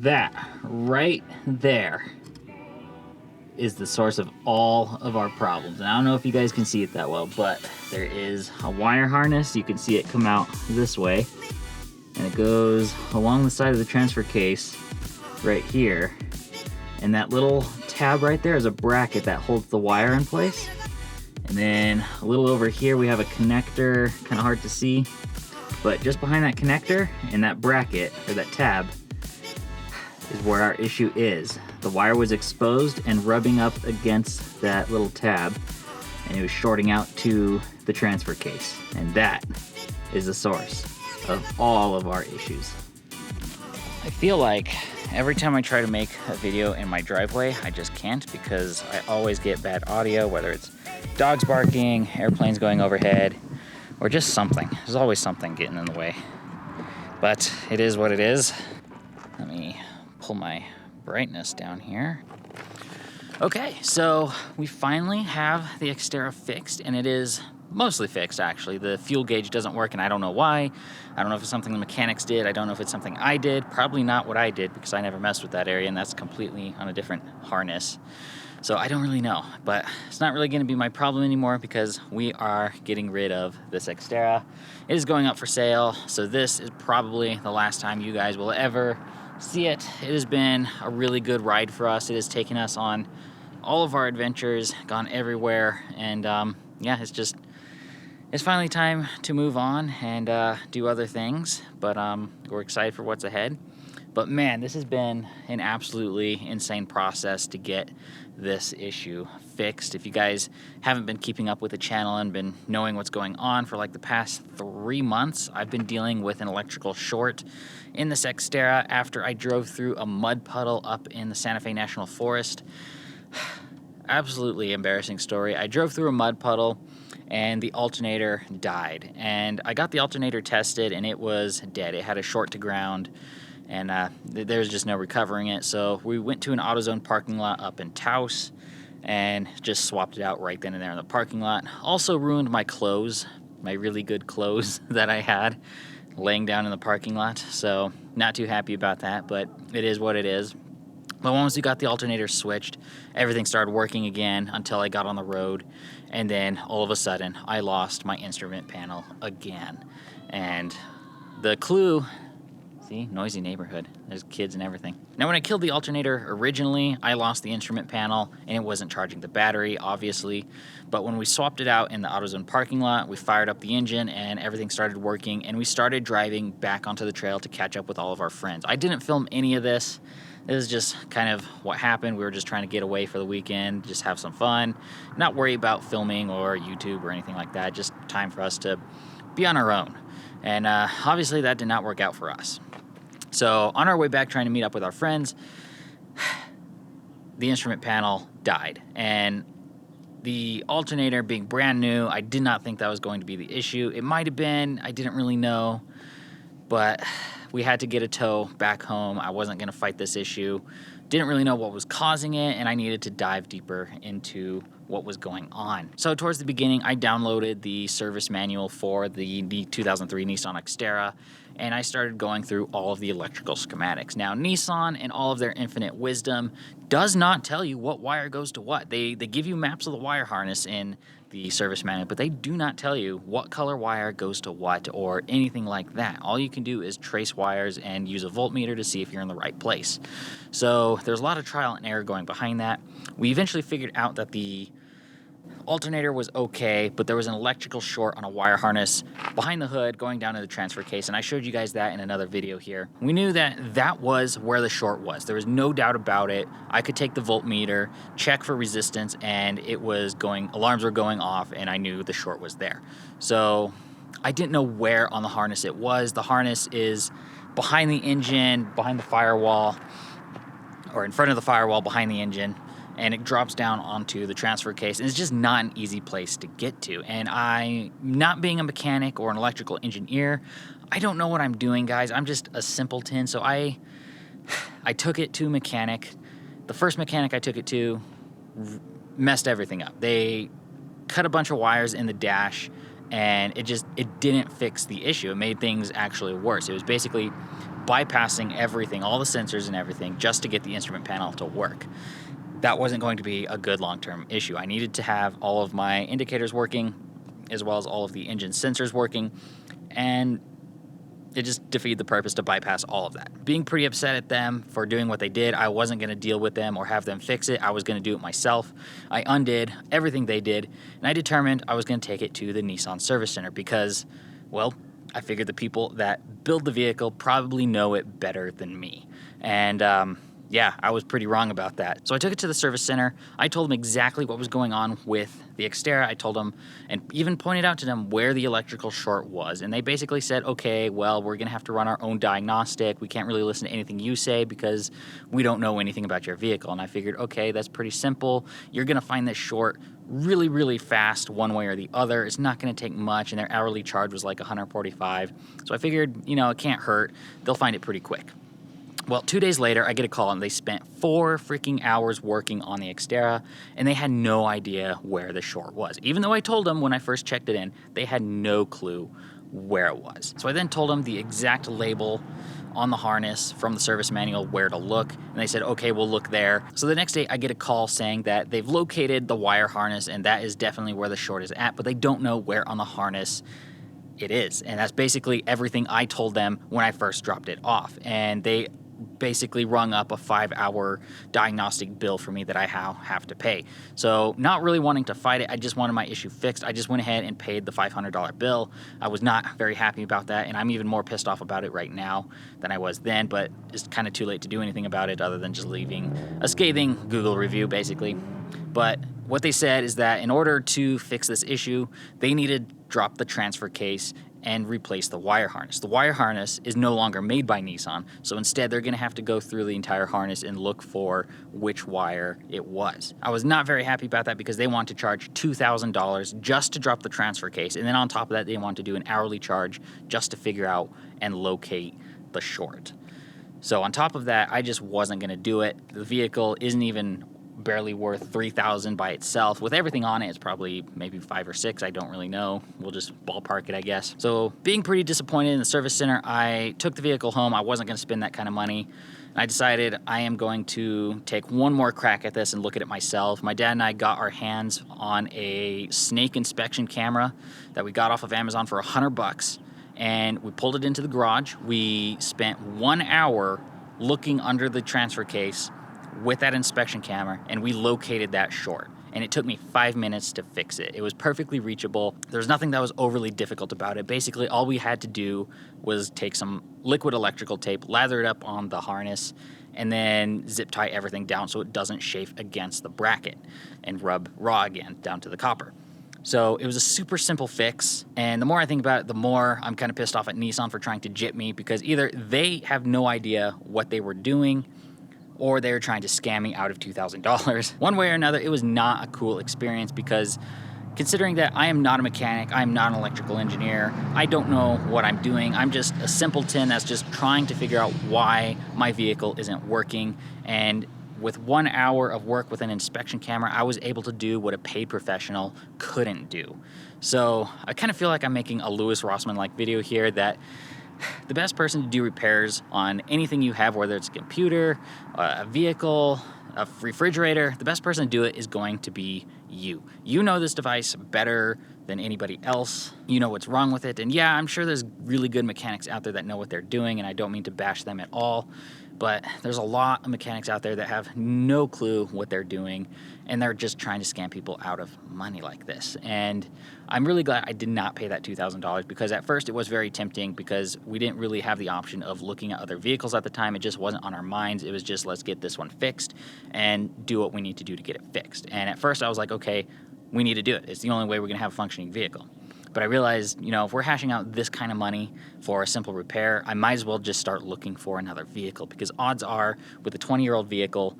That right there is the source of all of our problems. And I don't know if you guys can see it that well, but there is a wire harness. You can see it come out this way, and it goes along the side of the transfer case right here. And that little tab right there is a bracket that holds the wire in place. And then a little over here, we have a connector, kind of hard to see, but just behind that connector and that bracket, or that tab, is where our issue is. The wire was exposed and rubbing up against that little tab, and it was shorting out to the transfer case. And that is the source of all of our issues. I feel like every time I try to make a video in my driveway, I just can't, because I always get bad audio, whether it's dogs barking, airplanes going overhead, or just something. There's always something getting in the way. But it is what it is. Let me pull my brightness down here. Okay, so we finally have the Xterra fixed, and it is mostly fixed, actually. The fuel gauge doesn't work, and I don't know why. I don't know if it's something the mechanics did. I don't know if it's something I did. Probably not what I did, because I never messed with that area, and that's completely on a different harness. So I don't really know, but it's not really going to be my problem anymore, because we are getting rid of this Xterra. It is going up for sale, so this is probably the last time you guys will ever see it. It has been a really good ride for us. It has taken us on all of our adventures, gone everywhere, and yeah, it's finally time to move on and do other things, but we're excited for what's ahead. But man, this has been an absolutely insane process to get this issue fixed. If you guys haven't been keeping up with the channel and been knowing what's going on for like the past 3 months, I've been dealing with an electrical short in this Xterra after I drove through a mud puddle up in the Santa Fe National Forest. Absolutely embarrassing story. I drove through a mud puddle and the alternator died. And I got the alternator tested and it was dead. It had a short to ground, and there's just no recovering it. So we went to an AutoZone parking lot up in Taos and just swapped it out right then and there in the parking lot. Also ruined my clothes, my really good clothes that I had laying down in the parking lot. So not too happy about that, but it is what it is. But once we got the alternator switched, everything started working again until I got on the road. And then all of a sudden, I lost my instrument panel again. And the clue, see, noisy neighborhood. There's kids and everything. Now, when I killed the alternator originally, I lost the instrument panel and it wasn't charging the battery, obviously. But when we swapped it out in the AutoZone parking lot, we fired up the engine and everything started working. And we started driving back onto the trail to catch up with all of our friends. I didn't film any of this. This is just kind of what happened. We were just trying to get away for the weekend, just have some fun, not worry about filming or YouTube or anything like that. Just time for us to be on our own. And obviously that did not work out for us. So on our way back, trying to meet up with our friends, the instrument panel died. And the alternator being brand new, I did not think that was going to be the issue. It might have been, I didn't really know, but we had to get a tow back home. I wasn't going to fight this issue. Didn't really know what was causing it, and I needed to dive deeper into what was going on. So towards the beginning, I downloaded the service manual for the 2003 Nissan Xterra, and I started going through all of the electrical schematics. Now, Nissan, in all of their infinite wisdom, does not tell you what wire goes to what. They give you maps of the wire harness in the service manual, but they do not tell you what color wire goes to what or anything like that. All you can do is trace wires and use a voltmeter to see if you're in the right place. So there's a lot of trial and error going behind that. We eventually figured out that the alternator was okay, but there was an electrical short on a wire harness behind the hood going down to the transfer case, and I showed you guys that in another video here. We knew that that was where the short was. There was no doubt about it. I could take the voltmeter, check for resistance, and it was alarms were going off, and I knew the short was there. So I didn't know where on the harness it was. The harness is behind the engine, behind the firewall, or in front of the firewall behind the engine, and it drops down onto the transfer case, and it's just not an easy place to get to. And I, not being a mechanic or an electrical engineer, I don't know what I'm doing, guys. I'm just a simpleton. So I took it to a mechanic. The first mechanic I took it to messed everything up. They cut a bunch of wires in the dash, and it didn't fix the issue. It made things actually worse. It was basically bypassing everything, all the sensors and everything, just to get the instrument panel to work. That wasn't going to be a good long-term issue. I needed to have all of my indicators working, as well as all of the engine sensors working, and it just defeated the purpose to bypass all of that. Being pretty upset at them for doing what they did, I wasn't going to deal with them or have them fix it. I was going to do it myself. I undid everything they did, and I determined I was going to take it to the Nissan Service Center because, well, I figured the people that build the vehicle probably know it better than me. And yeah, I was pretty wrong about that. So I took it to the service center. I told them exactly what was going on with the Xterra. I told them and even pointed out to them where the electrical short was. And they basically said, okay, well, we're going to have to run our own diagnostic. We can't really listen to anything you say because we don't know anything about your vehicle. And I figured, okay, that's pretty simple. You're going to find this short really, really fast one way or the other. It's not going to take much, and their hourly charge was like $145. So I figured, it can't hurt. They'll find it pretty quick. Well, 2 days later, I get a call, and they spent 4 freaking hours working on the Xterra, and they had no idea where the short was. Even though I told them when I first checked it in, they had no clue where it was. So I then told them the exact label on the harness from the service manual where to look, and they said, okay, we'll look there. So the next day, I get a call saying that they've located the wire harness, and that is definitely where the short is at, but they don't know where on the harness it is. And that's basically everything I told them when I first dropped it off. And they basically rung up a 5-hour diagnostic bill for me that I have to pay. So not really wanting to fight it, I just wanted my issue fixed. I just went ahead and paid the $500 bill. I was not very happy about that, and I'm even more pissed off about it right now than I was then, but it's kind of too late to do anything about it other than just leaving a scathing Google review, basically. But what they said is that in order to fix this issue, they needed to drop the transfer case and replace the wire harness. The wire harness is no longer made by Nissan, so instead they're going to have to go through the entire harness and look for which wire it was. I was not very happy about that because they want to charge $2,000 just to drop the transfer case, and then on top of that they want to do an hourly charge just to figure out and locate the short. So on top of that, I just wasn't going to do it. The vehicle isn't even barely worth $3,000 by itself. With everything on it, it's probably maybe 5 or 6. I don't really know. We'll just ballpark it, I guess. So being pretty disappointed in the service center, I took the vehicle home. I wasn't going to spend that kind of money. I decided I am going to take one more crack at this and look at it myself. My dad and I got our hands on a snake inspection camera that we got off of Amazon for $100, and we pulled it into the garage. We spent 1 hour looking under the transfer case with that inspection camera, and we located that short. And it took me 5 minutes to fix it. It was perfectly reachable. There's nothing that was overly difficult about it. Basically, all we had to do was take some liquid electrical tape, lather it up on the harness, and then zip tie everything down so it doesn't chafe against the bracket and rub raw again down to the copper. So it was a super simple fix, and the more I think about it, the more I'm kind of pissed off at Nissan for trying to jip me, because either they have no idea what they were doing, or they were trying to scam me out of $2,000. One way or another, it was not a cool experience, because considering that I am not a mechanic, I am not an electrical engineer, I don't know what I'm doing. I'm just a simpleton that's just trying to figure out why my vehicle isn't working. And with 1 hour of work with an inspection camera, I was able to do what a paid professional couldn't do. So I kind of feel like I'm making a Louis Rossmann-like video here, that the best person to do repairs on anything you have, whether it's a computer, a vehicle, a refrigerator, the best person to do it is going to be you. You know this device better than anybody else. You know what's wrong with it. And yeah, I'm sure there's really good mechanics out there that know what they're doing, and I don't mean to bash them at all. But there's a lot of mechanics out there that have no clue what they're doing, and they're just trying to scam people out of money like this. And I'm really glad I did not pay that $2,000, because at first it was very tempting, because we didn't really have the option of looking at other vehicles at the time. It just wasn't on our minds. It was just, let's get this one fixed and do what we need to do to get it fixed. And at first I was like, okay, we need to do it. It's the only way we're going to have a functioning vehicle. But I realized, if we're hashing out this kind of money for a simple repair, I might as well just start looking for another vehicle, because odds are, with a 20-year-old vehicle,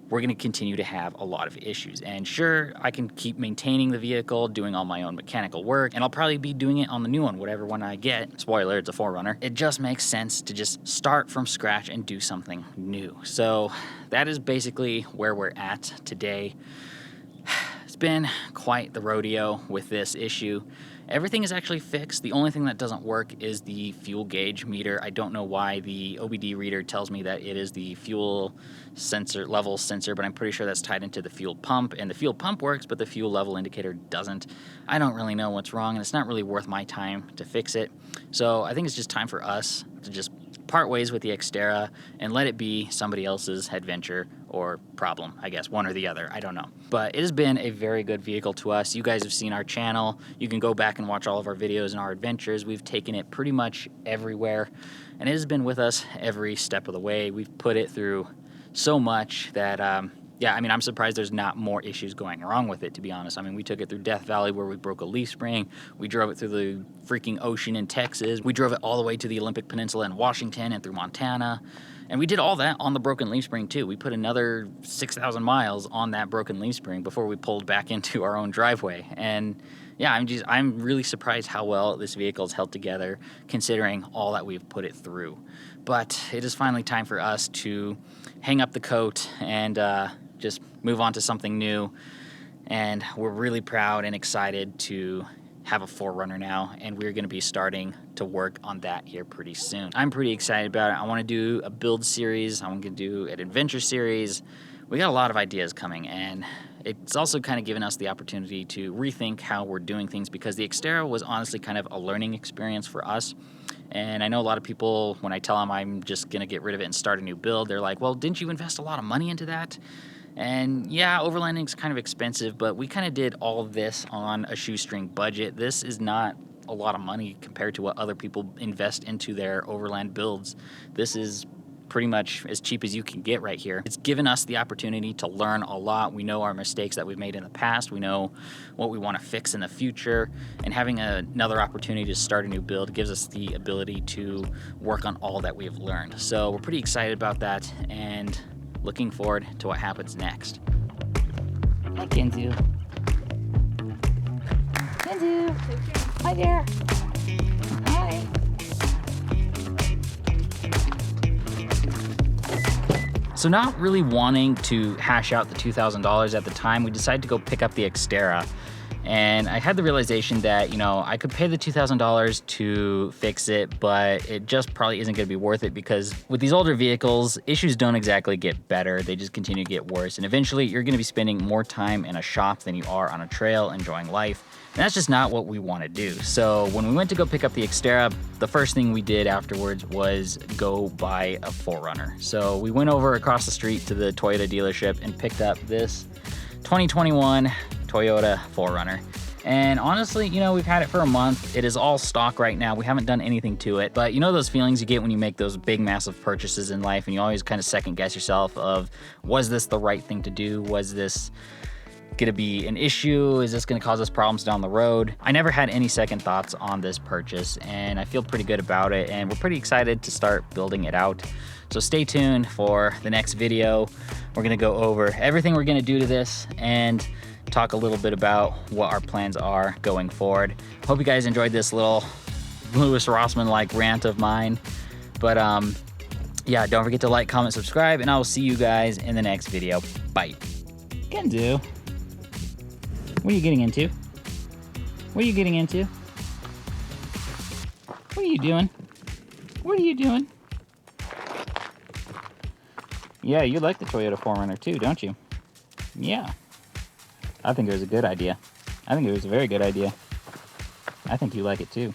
we're going to continue to have a lot of issues. And sure, I can keep maintaining the vehicle, doing all my own mechanical work, and I'll probably be doing it on the new one, whatever one I get. Spoiler, it's a 4Runner. It just makes sense to just start from scratch and do something new. So that is basically where we're at today. It's been quite the rodeo with this issue, Everything is actually fixed. The only thing that doesn't work is the fuel gauge meter. I don't know why the OBD reader tells me that it is the fuel sensor level sensor, but I'm pretty sure that's tied into the fuel pump, and the fuel pump works, but the fuel level indicator doesn't. I don't really know what's wrong, and it's not really worth my time to fix it. So I think it's just time for us to just part ways with the Xterra and let it be somebody else's adventure or problem, I guess, one or the other, I don't know. But it has been a very good vehicle to us. You guys have seen our channel. You can go back and watch all of our videos and our adventures. We've taken it pretty much everywhere, and it has been with us every step of the way. We've put it through so much that, yeah, I mean, I'm surprised there's not more issues going wrong with it, to be honest. I mean, we took it through Death Valley where we broke a leaf spring. We drove it through the freaking ocean in Texas. We drove it all the way to the Olympic Peninsula in Washington and through Montana. And we did all that on the broken leaf spring, too. We put another 6,000 miles on that broken leaf spring before we pulled back into our own driveway. And yeah, I'm really surprised how well this vehicle is held together, considering all that we've put it through. But it is finally time for us to hang up the coat and just move on to something new. And we're really proud and excited to have a 4Runner now, and we're going to be starting to work on that here pretty soon. I'm pretty excited about it. I want to do a build series. I'm going to do an adventure series. We got a lot of ideas coming, and it's also kind of given us the opportunity to rethink how we're doing things, because the Xterra was honestly kind of a learning experience for us. And I know a lot of people, when I tell them I'm just going to get rid of it and start a new build, they're like, well, didn't you invest a lot of money into that? And yeah, overlanding's kind of expensive, but we kind of did all this on a shoestring budget. This is not a lot of money compared to what other people invest into their overland builds. This is pretty much as cheap as you can get right here. It's given us the opportunity to learn a lot. We know our mistakes that we've made in the past. We know what we want to fix in the future. And having another opportunity to start a new build gives us the ability to work on all that we have learned. So we're pretty excited about that and looking forward to what happens next. Hi, Kenzu. Kenzu. Hi there. Hi. So not really wanting to hash out the $2,000 at the time, we decided to go pick up the Xterra. And I had the realization that, you know, I could pay the $2,000 to fix it, but it just probably isn't going to be worth it, because with these older vehicles, issues don't exactly get better. They just continue to get worse. And eventually you're going to be spending more time in a shop than you are on a trail enjoying life. And that's just not what we want to do. So when we went to go pick up the Xterra, the first thing we did afterwards was go buy a 4Runner. So we went over across the street to the Toyota dealership and picked up this 2021 Toyota 4Runner. And honestly, you know, we've had it for a month. It is all stock right now. We haven't done anything to it. But you know those feelings you get when you make those big, massive purchases in life, and you always kind of second guess yourself of, was this the right thing to do? Was this gonna be an issue? Is this gonna cause us problems down the road? I never had any second thoughts on this purchase, and I feel pretty good about it, and we're pretty excited to start building it out. So stay tuned for the next video. We're gonna go over everything we're gonna do to this and talk a little bit about what our plans are going forward. Hope you guys enjoyed this little Lewis Rossman-like rant of mine. But yeah, don't forget to like, comment, subscribe, and I will see you guys in the next video. Bye. Kenzu. What are you getting into? What are you getting into? What are you doing? What are you doing? Yeah, you like the Toyota 4Runner too, don't you? Yeah. I think it was a good idea. I think it was a very good idea. I think you like it too.